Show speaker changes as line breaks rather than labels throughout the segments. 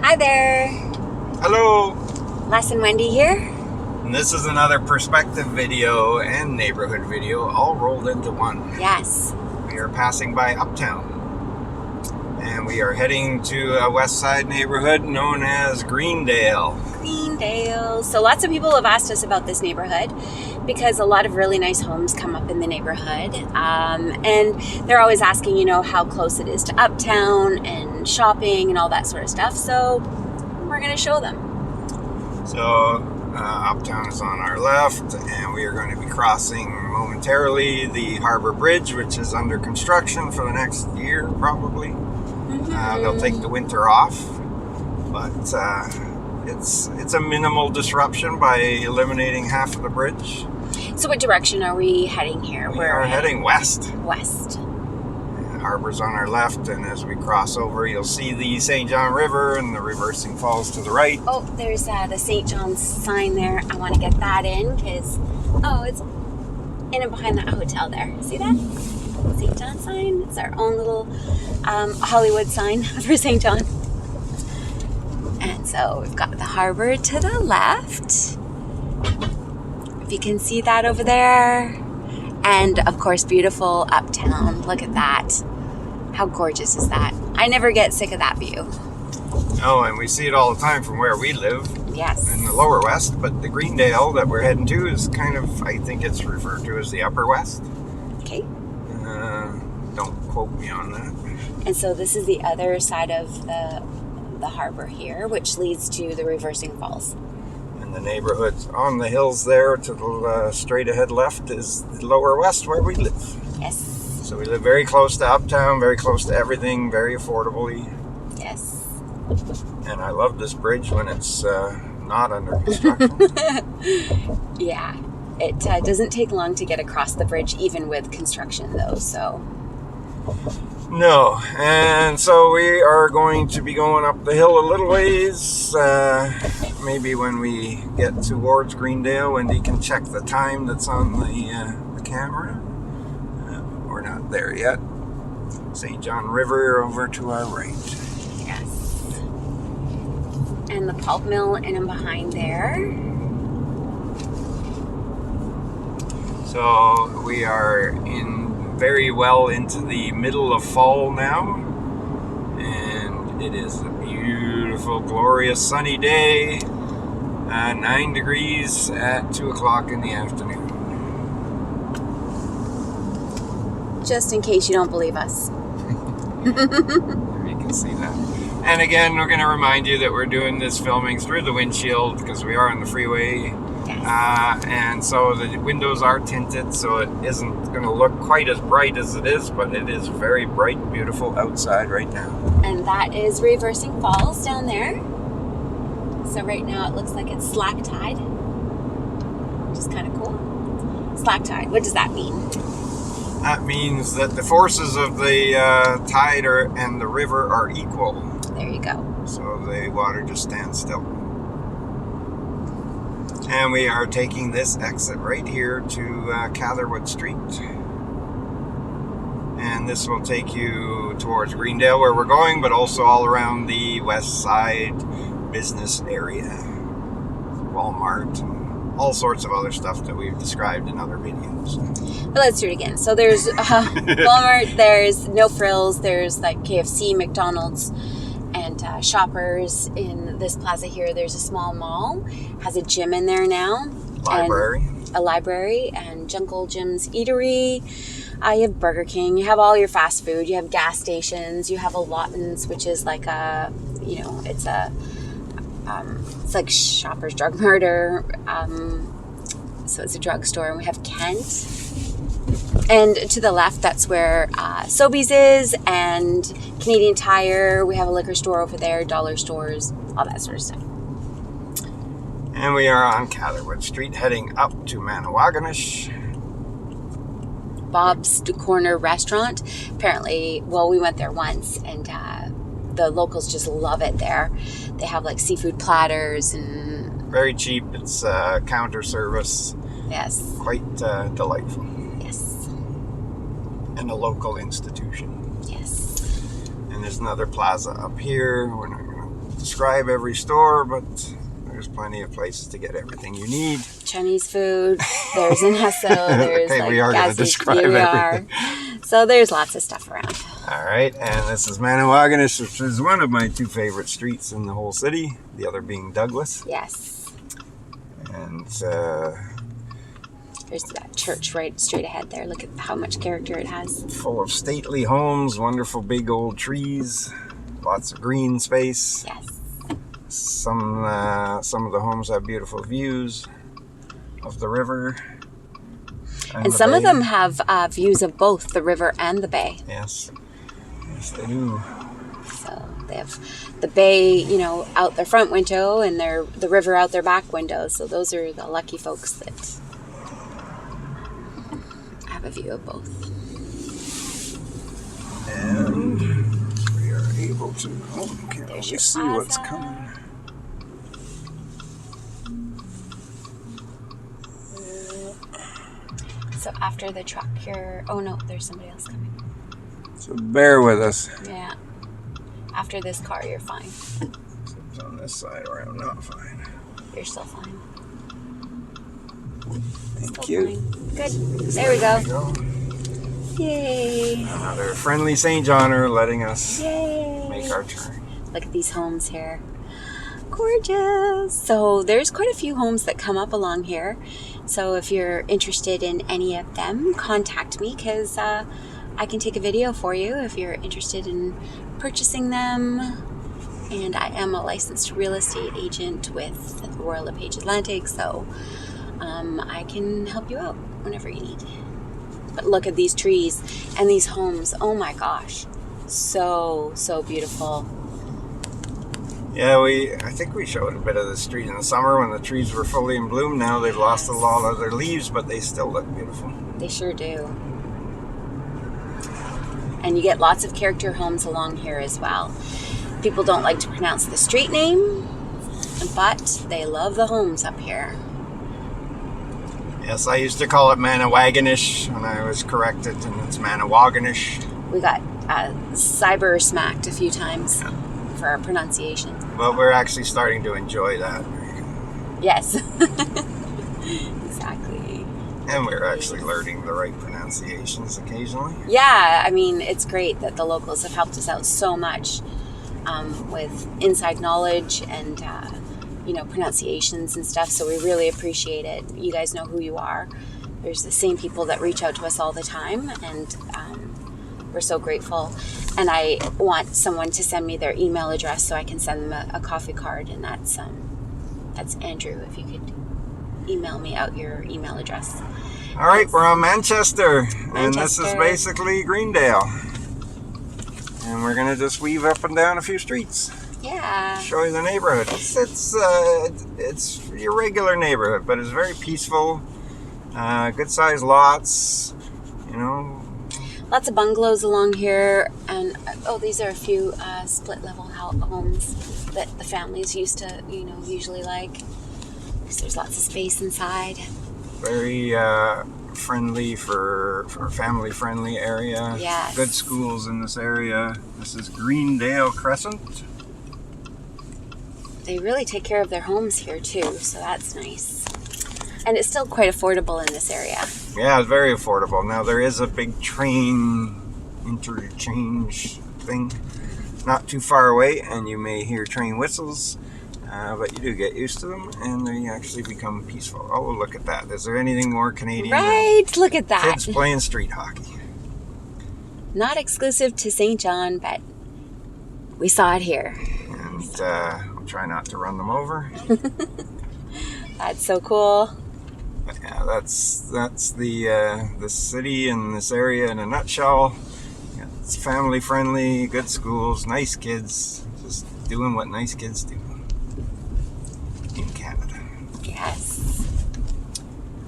Hi there.
Hello.
Les and Wendy here.
And this is another perspective video and neighborhood video all rolled into one.
Yes.
We are passing by Uptown. And we are heading to a west side neighborhood known as Greendale.
Greendale. So lots of people have asked us about this neighborhood because a lot of really nice homes come up in the neighborhood. And they're always asking, how close it is to Uptown and shopping and all that sort of stuff. So we're going to show them.
So Uptown is on our left, and we are going to be crossing momentarily the Harbor Bridge, which is under construction for the next year, probably. They'll take the winter off, but it's a minimal disruption by eliminating half of the bridge.
So what direction are we heading here?
We are heading west.
West.
The harbor's on our left, and as we cross over, you'll see the St. John River and the reversing falls to the right.
Oh, there's the St. John's sign there. I want to get that in because, it's in and behind that hotel there. See that? St. John sign. It's our own little Hollywood sign for St. John. And so we've got the harbor to the left. If you can see that over there. And of course, beautiful Uptown. Look at that. How gorgeous is that? I never get sick of that view.
Oh, and we see it all the time from where we live.
Yes.
In the lower west, but the Greendale that we're heading to is kind of, I think it's referred to as the upper west.
Okay.
Don't quote me on that.
And so this is the other side of the harbor here, which leads to the reversing falls.
And the neighborhoods on the hills there to the straight ahead left is the lower west where we live.
Yes.
So we live very close to Uptown, very close to everything, very affordably.
Yes.
And I love this bridge when it's not under construction.
Yeah. It doesn't take long to get across the bridge, even with construction, though, so...
No, and so we are going to be going up the hill a little ways. Maybe when we get towards Greendale, Wendy can check the time that's on the camera. We're not there yet. St. John River over to our right.
Yes. And the pulp mill in and behind there.
So we are very well into the middle of fall now, and it is a beautiful, glorious, sunny day. 9 degrees at 2 o'clock in the afternoon.
Just in case you don't believe us.
You can see that. And again, we're going to remind you that we're doing this filming through the windshield because we are on the freeway.
Yes.
And so the windows are tinted, so it isn't going to look quite as bright as it is, but it is very bright and beautiful outside right now.
And that is reversing falls down there. So right now it looks like it's slack tide, which is kind of cool. Slack tide, what does that mean?
That means that the forces of the tide and the river are equal.
There you go.
So the water just stands still. And we are taking this exit right here to Catherwood Street. And this will take you towards Greendale where we're going, but also all around the west side business area. Walmart and all sorts of other stuff that we've described in other videos.
But let's do it again. So there's Walmart, there's No Frills, there's like KFC, McDonald's, and Shoppers in this plaza here. There's a small mall, has a gym in there now.
Library.
And a library and Jungle Jim's Eatery. You have Burger King. You have all your fast food. You have gas stations. You have a Lawton's, which is like a, it's like Shoppers Drug Murder. So it's a drugstore. And we have Kent. And to the left, that's where Sobeys is and Canadian Tire. We have a liquor store over there, dollar stores, all that sort of stuff.
And we are on Catherwood Street, heading up to Manawagonish.
Bob's Corner Restaurant. Apparently, we went there once, and the locals just love it there. They have like seafood platters and...
Very cheap. It's counter service.
Yes.
Quite delightful.
Yes.
And a local institution.
Yes.
And there's another plaza up here. We're not going to describe every store, but there's plenty of places to get everything you need.
Chinese food. There's an Esso. There's
Okay, we are going to describe everything.
So there's lots of stuff around.
All right, and this is Manawagonish, which is one of my two favorite streets in the whole city, the other being Douglas.
Yes.
And
there's that church right straight ahead there. Look at how much character it has.
full of stately homes, wonderful big old trees, lots of green space.
Yes.
Some of the homes have beautiful views of the river.
And some of them have views of both the river and the bay.
Yes. Yes, they do.
So they have the bay, out their front window and the river out their back window. So those are the lucky folks that have a view of both.
And we are able to
There's your
see
plaza.
what's coming.
So after the truck, oh no, there's somebody else coming.
So bear with us.
Yeah. After this car, you're fine.
It's on this side where I'm not fine.
You're still fine.
Thank
Still
you.
fine. Good. There we go.
go.
Yay.
Another friendly St. Johner letting us
Yay.
make our turn.
Look at these homes here. Gorgeous. So there's quite a few homes that come up along here. So if you're interested in any of them, contact me because I can take a video for you if you're interested in purchasing them. And I am a licensed real estate agent with Royal LePage Atlantic, so I can help you out whenever you need. But look at these trees and these homes. Oh my gosh. So beautiful.
Yeah, I think we showed a bit of the street in the summer when the trees were fully in bloom. Now they've lost a lot of their leaves, but they still look beautiful.
They sure do. And you get lots of character homes along here as well. People don't like to pronounce the street name, but they love the homes up here.
Yes, I used to call it Manawagonish, and I was corrected, and it's Manawagonish.
We got cyber smacked a few times for our pronunciation.
But we're actually starting to enjoy that.
Yes. Exactly.
And we're actually learning the right pronunciations occasionally.
Yeah, I mean, it's great that the locals have helped us out so much with inside knowledge and, pronunciations and stuff. So we really appreciate it. You guys know who you are. There's the same people that reach out to us all the time, and we're so grateful. And I want someone to send me their email address so I can send them a coffee card, and that's Andrew. If you could email me out your email address.
All right, we're on Manchester, and this is
Manchester.
basically Greendale. And we're gonna just weave up and down a few streets,
Yeah.
show you the neighborhood. It's your regular neighborhood, but it's very peaceful. Good sized lots,
Lots of bungalows along here, and these are a few split level homes that the families used to, usually like. Because there's lots of space inside.
Very friendly for family friendly area.
Yes.
Good schools in this area. This is Greendale Crescent.
They really take care of their homes here too, so that's nice. And it's still quite affordable in this area.
Yeah, it's very affordable. Now there is a big train interchange thing not too far away, and you may hear train whistles, but you do get used to them, and they actually become peaceful. Oh, look at that. Is there anything more Canadian
Right, look at
than
that.
kids playing street hockey?
Not exclusive to St. John, but we saw it here.
And I'll try not to run them over.
That's so cool.
But yeah, that's the city and this area in a nutshell. Yeah, it's family friendly, good schools, nice kids, just doing what nice kids do in Canada.
Yes.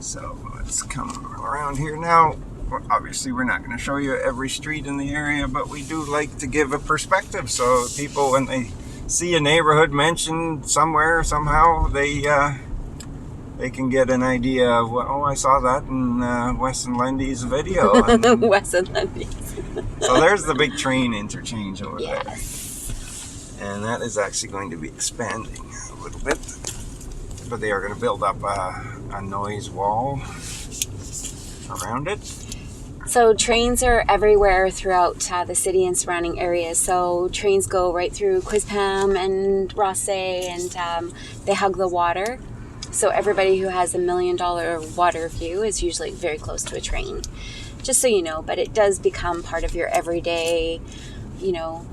So let's come around here now. Well, obviously, we're not going to show you every street in the area, but we do like to give a perspective. So people, when they see a neighborhood mentioned somewhere, somehow, they can get an idea of, I saw that in Wes and Lundy's video.
Wes and Lundy's.
So there's the big train interchange over there.
Yes.
And that is actually going to be expanding a little bit. But they are going to build up a noise wall around it.
So trains are everywhere throughout the city and surrounding areas. So trains go right through Quispam and Rossay, and they hug the water. So everybody who has $1 million water view is usually very close to a train, just so you know. But it does become part of your everyday, you know,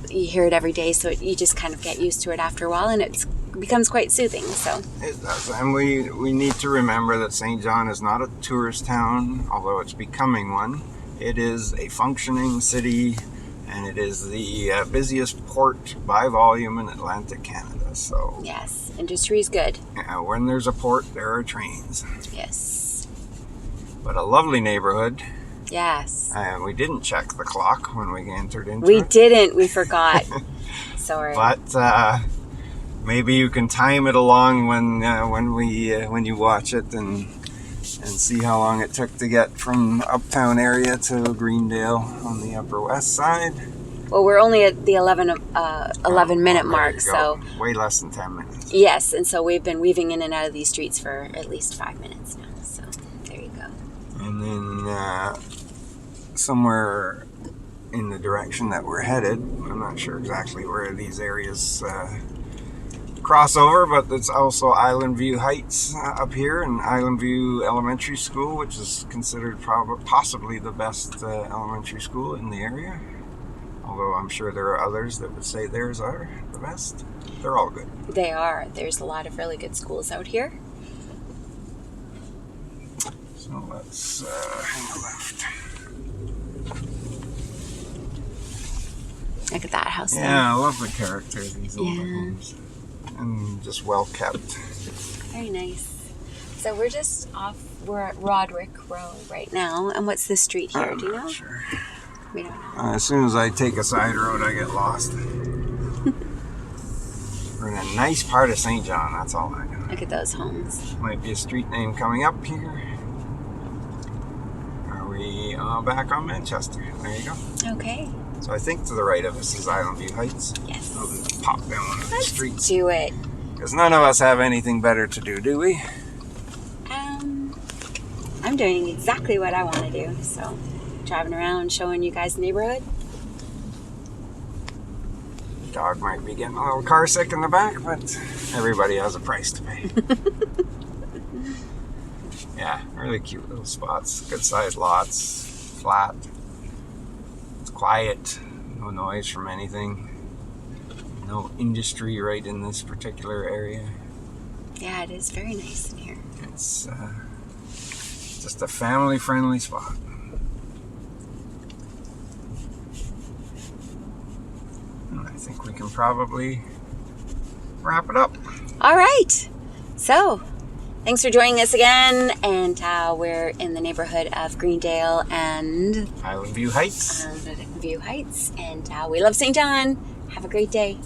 you hear it every day, so you just kind of get used to it after a while, and it becomes quite soothing. So
it does, and we need to remember that St. John is not a tourist town, although it's becoming one. It is a functioning city, and it is the busiest port by volume in Atlantic Canada. So
yes, industry is good.
When there's a port, there are trains.
Yes.
But a lovely neighborhood.
Yes.
And we didn't check the clock when we entered into it.
We didn't. We forgot. Sorry.
But maybe you can time it along when you watch it and see how long it took to get from uptown area to Greendale on the Upper West Side.
Well, we're only at the 11-minute mark, so
way less than 10 minutes.
Yes, and so we've been weaving in and out of these streets for at least 5 minutes now. So there you go.
And then somewhere in the direction that we're headed, I'm not sure exactly where these areas cross over, but it's also Island View Heights up here, and Island View Elementary School, which is considered possibly the best elementary school in the area. Although I'm sure there are others that would say theirs are the best. They're all good.
They are. There's a lot of really good schools out here.
So let's hang a left.
Look at that house there.
Yeah, I love the character of these older homes. And just well kept.
Very nice. So we're at Roderick Road right now. And what's this street here? Do you know?
Sure.
We don't know.
As soon as I take a side road, I get lost. We're in a nice part of St. John, that's all I know.
Look at those homes.
Might be a street name coming up here. Are we back on Manchester? There you go.
Okay.
So I think to the right of us is Island View Heights.
Yes.
I'll just pop down one of the streets.
Let's do it.
Because none of us have anything better to do we?
I'm doing exactly what I want to do. So, driving around, showing you guys the neighborhood.
Dog might be getting a little car sick in the back, but everybody has a price to pay. Yeah, really cute little spots. Good sized lots. Flat. It's quiet. No noise from anything. No industry right in this particular area.
Yeah, it is very nice in here.
It's just a family-friendly spot. And I think we can probably wrap it up.
All right. So, thanks for joining us again. And we're in the neighborhood of Greendale and
Island View Heights.
And we love St. John. Have a great day.